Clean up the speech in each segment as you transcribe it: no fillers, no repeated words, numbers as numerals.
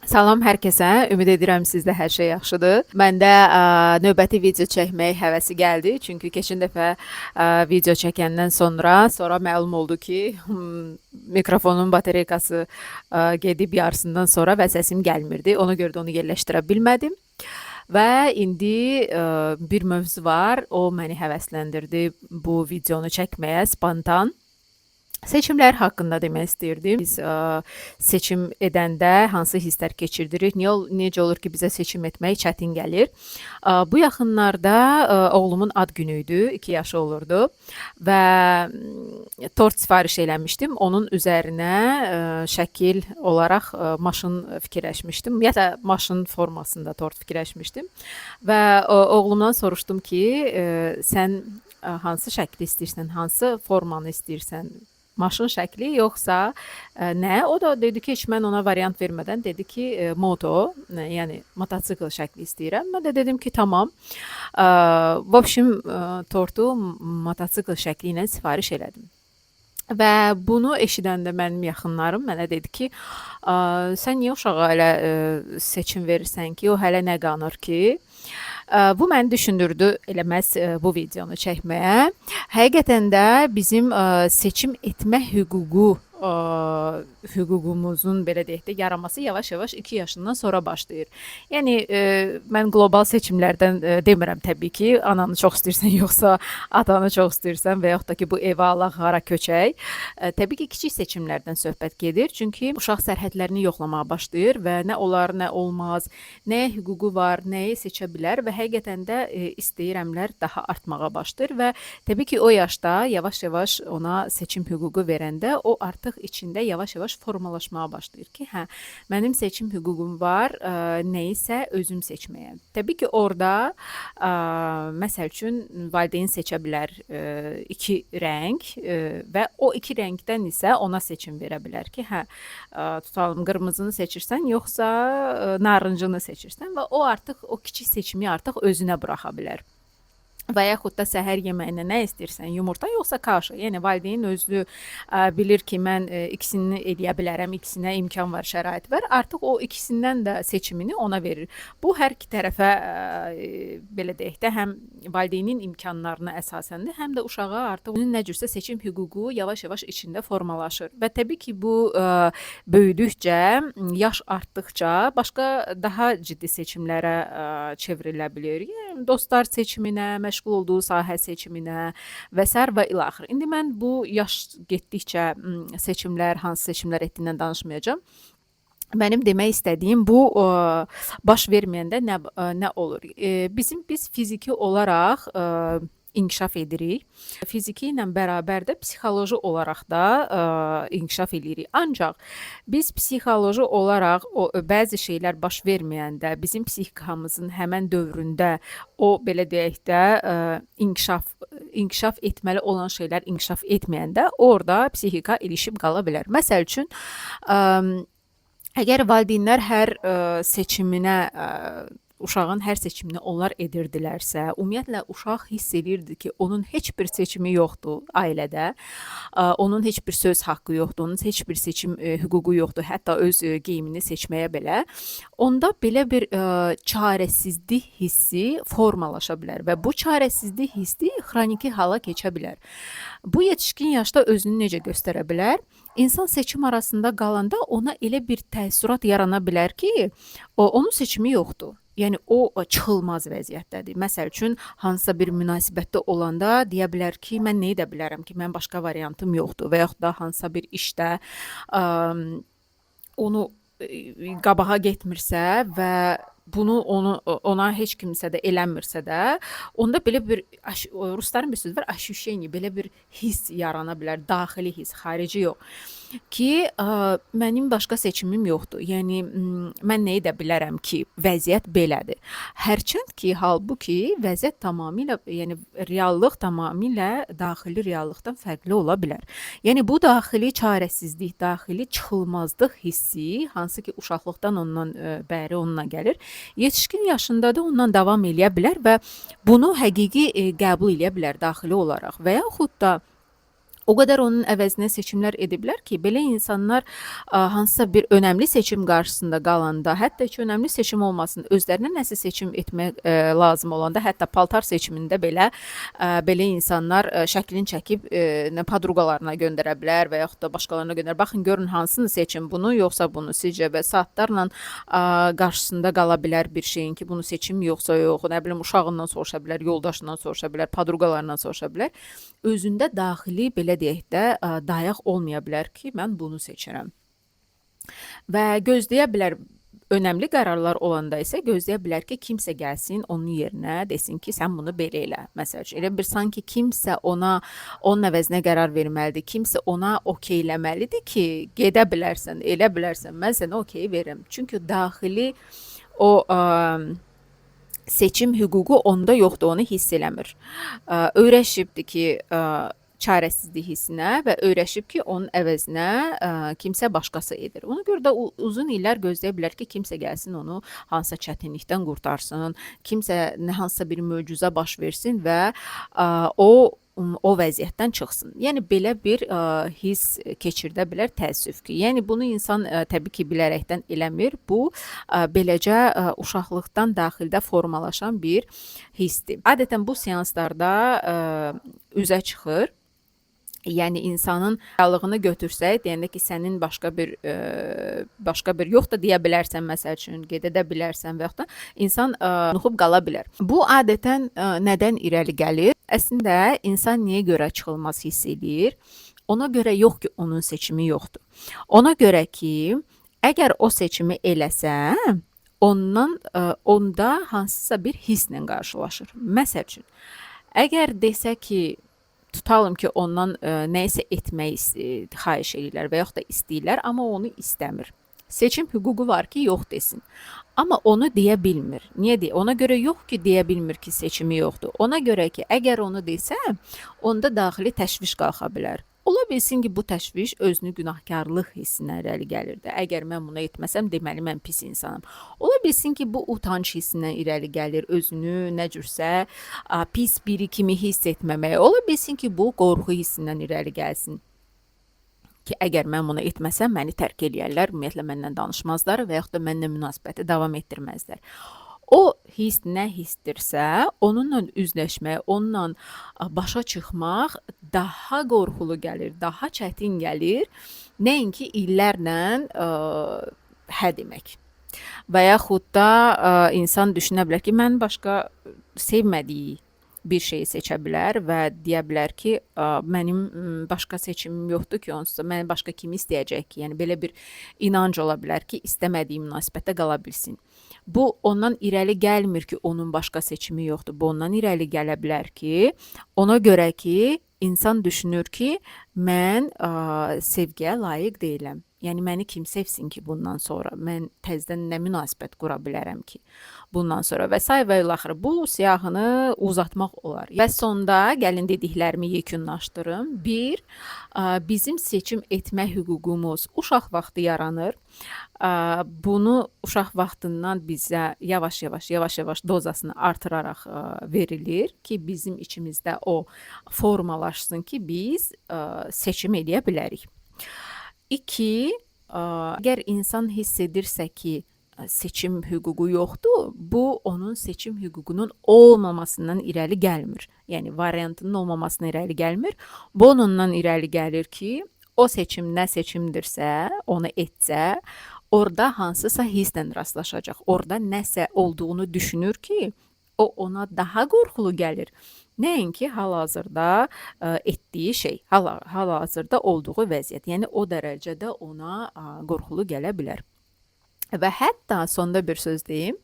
Salam hər kəsə. Ümid edirəm sizdə hər şey yaxşıdır. Məndə növbəti video çəkmək həvəsi gəldi. Çünki keçən dəfə video çəkəndən sonra məlum oldu ki, mikrofonun batareykası gedib yarısından sonra və səsim gəlmirdi. Ona görə də onu yerləşdirə bilmədim. Və indi bir mövzu var. O məni həvəsləndirdi bu videonu çəkməyə spontan. Seçimlər haqqında demək istəyirdim. Biz seçim edəndə hansı hisslər keçirdirik? Necə olur ki, bizə seçim etmək çətin gəlir? Bu yaxınlarda oğlumun ad günü idi, 2 yaşı olurdu və tort sifariş eləmişdim. Onun üzərinə şəkil olaraq maşın fikirləşmişdim. Ya da maşın formasında tort fikirləşmişdim və oğlumdan soruşdum ki, sən hansı şəkli istəyirsən, hansı formanı istəyirsən? Maşın şəkli yoxsa nə? O da dedi ki, heç mən ona variant vermədən dedi ki, moto, yəni motosikl şəkli istəyirəm. Mən də dedim ki, tamam. В общем, tortu motosikl şəkli ilə sifariş elədim. Və bunu eşidəndə mənim yaxınlarım mənə dedi ki, sən niyə uşağa elə seçim verirsən ki, o hələ nə qanır ki? Bu məni düşündürdü elə məhz bu videonu çəkməyə. Həqiqətən də bizim seçim etmə hüququmuzun belə deyək də yaranması yavaş-yavaş 2 yaşından sonra başlayır. Yəni mən qlobal seçimlərdən demirəm təbii ki, ananı çox istəyirsən yoxsa atanı çox istəyirsən və yaxud da ki bu evə alaq, hara köçək. Təbii ki, kiçik seçimlərdən söhbət gedir. Çünki uşaq sərhədlərini yoxlamağa başlayır və nə olar, nə olmaz, nəyə hüququ var, nəyi seçə bilər və həqiqətən də istəyirəmlər daha artmağa başlayır və təbii ki, o yaşda yavaş-yavaş ona seçim hüququ verəndə o artıq içində yavaş-yavaş formalaşmağa başlayır ki, hə, mənim seçim hüququm var, nəyisə özüm seçməyə. Təbii ki, orada məsəl üçün valideyn seçə bilər 2 rəng və o 2 rəngdən isə ona seçim verə bilər ki, hə, tutalım qırmızını seçirsən, yoxsa narıncını seçirsən və o artıq o kiçik seçimi artıq özünə buraxa bilər. Və yaxud da səhər yeməyinə nə istəyirsən, yumurta yoxsa kaşa? Yəni valideyn özü bilir ki, mən ikisini eləyə bilərəm, ikisinə imkan var, şərait var. Artıq o ikisindən də seçimini ona verir. Bu hər iki tərəfə belə deyək də həm valideynin imkanlarına əsasəndir, həm də uşağa artıq onun nə cürsə seçim hüququ yavaş-yavaş içində formalaşır. Və təbii ki, bu böyüdükcə, yaş artdıqca başqa daha ciddi seçimlərə çevrilə bilər. Yəni dostlar seçiminə, məşğul olduğu sahə seçiminə və s. və ilaxır. İndi mən bu yaş getdikcə seçimlər, hansı seçimlər etdiyindən danışmayacağam. Mənim demək istədiyim bu baş verməyəndə nə olur? Biz fiziki olaraq inkişaf edirik. Fiziki ilə bərabər də psixoloji olaraq da inkişaf edirik. Ancaq biz psixoloji olaraq bəzi şeylər baş verməyəndə, bizim psixikamızın həmən dövründə o belə deyək də inkişaf etməli olan şeylər inkişaf etməyəndə orada psixika ilişib qala bilər. Məsəl üçün əgər valideynlər hər seçiminə uşağın hər seçimini onlar edirdilərsə, ümumiyyətlə uşaq hiss edirdi ki, onun heç bir seçimi yoxdur ailədə, onun heç bir söz haqqı yoxdur, onun heç bir seçim hüququ yoxdur, hətta öz geyimini seçməyə belə. Onda belə bir çarəsizlik hissi formalaşa bilər və bu çarəsizlik hissi xroniki hala keçə bilər. Bu yetişkin yaşda özünü necə göstərə bilər? İnsan seçim arasında qalanda ona elə bir təəssürat yarana bilər ki, onun seçimi yoxdur. Yəni o çıxılmaz vəziyyətdədir. Məsəl üçün hansısa bir münasibətdə olanda deyə bilər ki, mən nə edə bilərəm ki, mən başqa variantım yoxdur və yaxud da hansısa bir işdə onu qabağa getmirsə və bunu ona heç kimsə də eləmirsə də, onda belə bir rusların bir sözü var, ощущение, belə bir hiss yarana bilər, daxili hiss, xarici yox. Ki mənim başqa seçimim yoxdur. Yəni mən nə edə bilərəm ki, vəziyyət belədir. Hərçənd ki, halbuki vəziyyət tamamilə, yəni reallıq tamamilə daxili reallıqdan fərqli ola bilər. Yəni bu daxili çarəsizlik, daxili çıxılmazlıq hissi, hansı ki uşaqlıqdan ondan bəri onunla gəlir, yetişkin yaşında da ondan davam eləyə bilər və bunu həqiqi qəbul eləyə bilər daxili olaraq və yaxud da O qədər onun əvəzinə seçimlər ediblər ki, belə insanlar hansısa bir önəmli seçim qarşısında qalanda, hətta ki, önəmli seçim olmasın, özlərinə nəsə seçim etmək lazım olanda, hətta paltar seçimində belə belə insanlar şəklini çəkib nə podruqalarına göndərə bilər və yaxud da başqalarına göndərə. Baxın, görün hansını seçim, bunu yoxsa bunu sizcə və saatlarla qarşısında qala bilər bir şeyin ki, bunu seçim yoxsa yox, nə bilim uşağından soruşa bilər, yoldaşından soruşa bilər, podruqalarından soruşa bilər. Özündə daxili belə deyək də dayaq olmaya bilər ki, mən bunu seçirəm. Və gözləyə bilər, önəmli qərarlar olanda isə gözləyə bilər ki, kimsə gəlsin onun yerinə desin ki, sən bunu belə elə. Məsəl üçün, elə bir sanki kimsə onun əvəzinə qərar verməlidir, kimsə ona okeyləməlidir ki, gedə bilərsən, elə bilərsən, mən sənə okey verirəm. Çünki daxili o seçim hüququ onda yoxdur, onu hiss eləmir. Öyrəşibdir ki, çarəsizlik hissinə və öyrəşib ki, onun əvəzinə kimsə başqası edir. Ona görə də uzun illər gözləyə bilər ki, kimsə gəlsin onu hansısa çətinlikdən qurtarsın, kimsə hansısa bir möcüzə baş versin və o vəziyyətdən çıxsın. Yəni belə bir hiss keçirdə bilər, təəssüf ki. Yəni bunu insan təbii ki, bilərəkdən eləmir. Bu beləcə uşaqlıqdan daxildə formalaşan bir hissdir. Adətən bu seanslarda üzə çıxır. Yəni insanın reallığını götürsək, deyəndə ki, sənin başqa bir yox da deyə bilərsən, məsəl üçün, gedə də bilərsən və yaxud da insan unutub qala bilər. Bu adətən nədən irəli gəlir? Əslində insan niyə görə çıxılmaz hiss edir? Ona görə yox ki, onun seçimi yoxdur. Ona görə ki, əgər o seçimi eləsə, onda hansısa bir hisslə qarşılaşır. Məsəl üçün, əgər desə ki, tutalım ki, ondan nəyisə etmək xahiş edirlər və yaxud da istəyirlər, amma onu istəmir. Seçim hüququ var ki, yox desin. Amma onu deyə bilmir. Niyə deyə? Ona görə yox ki, deyə bilmir ki, seçimi yoxdur. Ona görə ki, əgər onu desə, onda daxili təşviş qalxa bilər. Ola bilsin ki, bu təşviş özünü günahkarlıq hissinə irəli gəlir də. Əgər mən bunu etməsəm, deməli mən pis insanım. Ola bilsin ki, bu utanc hissindən irəli gəlir, özünü nə cürsə pis biri kimi hiss etməməyə. Ola bilsin ki, bu qorxu hissindən irəli gəlsin. Ki, əgər mən bunu etməsəm, məni tərk eləyərlər, ümumiyyətlə məndən danışmazlar və yaxud da mənlə münasibəti davam etdirməzlər. O hiss nə hissdirsə, onunla üzləşmək, onunla başa çıxmaq daha qorxulu gəlir, daha çətin gəlir, nəinki illərlə hə demək. Və yaxud da insan düşünə bilər ki, mən başqa sevmədiyi bir şeyi seçə bilər və deyə bilər ki, mənim başqa seçimim yoxdur ki, onsuz da mən başqa kimi istəyəcək ki, yəni belə bir inanc ola bilər ki, istəmədiyi münasibətdə qala bilsin. Bu ondan irəli gəlmir ki, onun başqa seçimi yoxdur. Bu ondan irəli gələ bilər ki, ona görə ki, insan düşünür ki, mən sevgiyə layiq deyiləm. Yəni məni kim sevsin ki, bundan sonra mən təzədən nə münasibət qura bilərəm ki, bundan sonra və say və ilaxır. Bu siyahını uzatmaq olar. Və sonda gəlin dediklərimi yekunlaşdırım. 1. Bizim seçim etmə hüququmuz uşaq vaxtı yaranır. Bunu uşaq vaxtından bizə yavaş-yavaş dozasını artıraraq verilir ki, bizim içimizdə o formalaşsın ki, biz seçim edə bilərik. 2. Əgər insan hiss edirsə ki, seçim hüququ yoxdur, bu onun seçim hüququnun olmamasından irəli gəlmir. Yəni variantının olmamasından irəli gəlmir. Bu ondan irəli gəlir ki, o seçim nə seçimdirsə, onu etsə, orada hansısa hisslə rastlaşacaq. Orada nəsə olduğunu düşünür ki, o ona daha qorxulu gəlir. Nəinki hal-hazırda etdiyi şey, hal-hazırda olduğu vəziyyət. Yəni o dərəcədə ona qorxulu gələ bilər. Və hətta sonda bir söz deyim.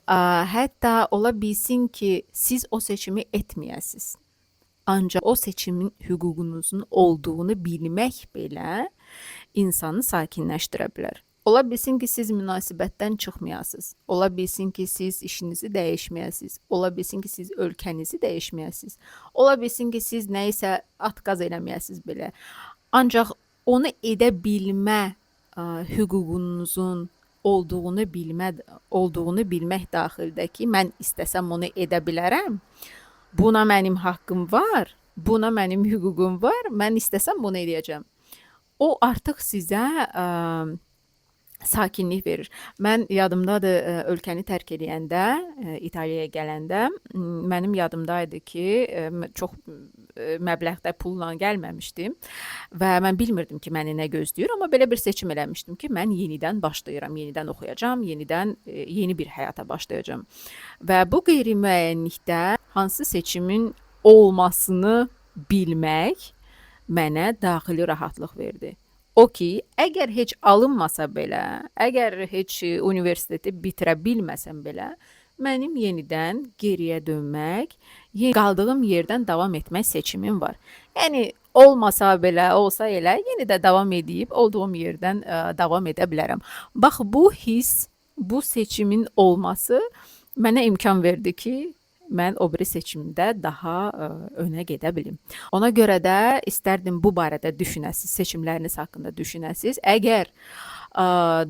Hətta ola bilsin ki, siz o seçimi etməyəsiniz. Ancaq o seçimin hüququnuzun olduğunu bilmək belə insanı sakinləşdirə bilər. Ola bilsin ki, siz münasibətdən çıxmayasınız. Ola bilsin ki, siz işinizi dəyişməyəsiniz. Ola bilsin ki, siz ölkənizi dəyişməyəsiniz. Ola bilsin ki, siz nəyisə atqaz eləməyəsiniz belə. Ancaq onu edə bilmə hüququnuzun olduğunu bilmək daxildə ki, mən istəsəm onu edə bilərəm. Buna mənim haqqım var. Buna mənim hüququm var. Mən istəsəm bunu edəcəm. O artıq sizə sakinlik verir. Mən yadımdadır, ölkəni tərk eləyəndə, İtaliyaya gələndə, mənim yadımdaydı ki, çox məbləğdə pulla gəlməmişdim və mən bilmirdim ki, məni nə gözləyir, amma belə bir seçim eləmişdim ki, mən yenidən başlayıram, yenidən oxuyacağam, yenidən yeni bir həyata başlayacağam. Və bu qeyri-müəyyənlikdə hansı seçimin olmasını bilmək mənə daxili rahatlıq verdi. O ki, əgər heç alınmasa belə, əgər heç universiteti bitirə bilməsəm belə, mənim yenidən geriyə dönmək, qaldığım yerdən davam etmək seçimim var. Yəni olmasa belə, olsa elə, yenə də davam edib olduğum yerdən davam edə bilərəm. Bax bu hiss, bu seçimin olması mənə imkan verdi ki, mən o biri seçimdə daha önə gedə bilim. Ona görə də istərdim bu barədə düşünəsiz, seçimləriniz haqqında düşünəsiz. Əgər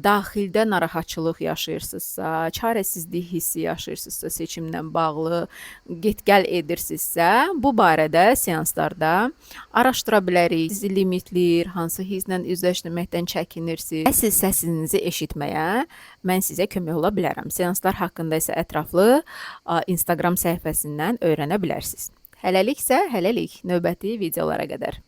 daxildə narahatçılıq yaşayırsınızsa, çarəsizlik hissi yaşayırsınızsa, seçimlə bağlı get-gəl edirsinizsə, bu barədə seanslarda araşdıra bilərik. Sizi limitləyir, hansı hisslə üzləşməkdən çəkinirsiniz. Əsl səsinizi eşitməyə mən sizə kömək ola bilərəm. Seanslar haqqında isə ətraflı Instagram səhifəsindən öyrənə bilərsiniz. Hələlik isə hələlik, növbəti videolara qədər.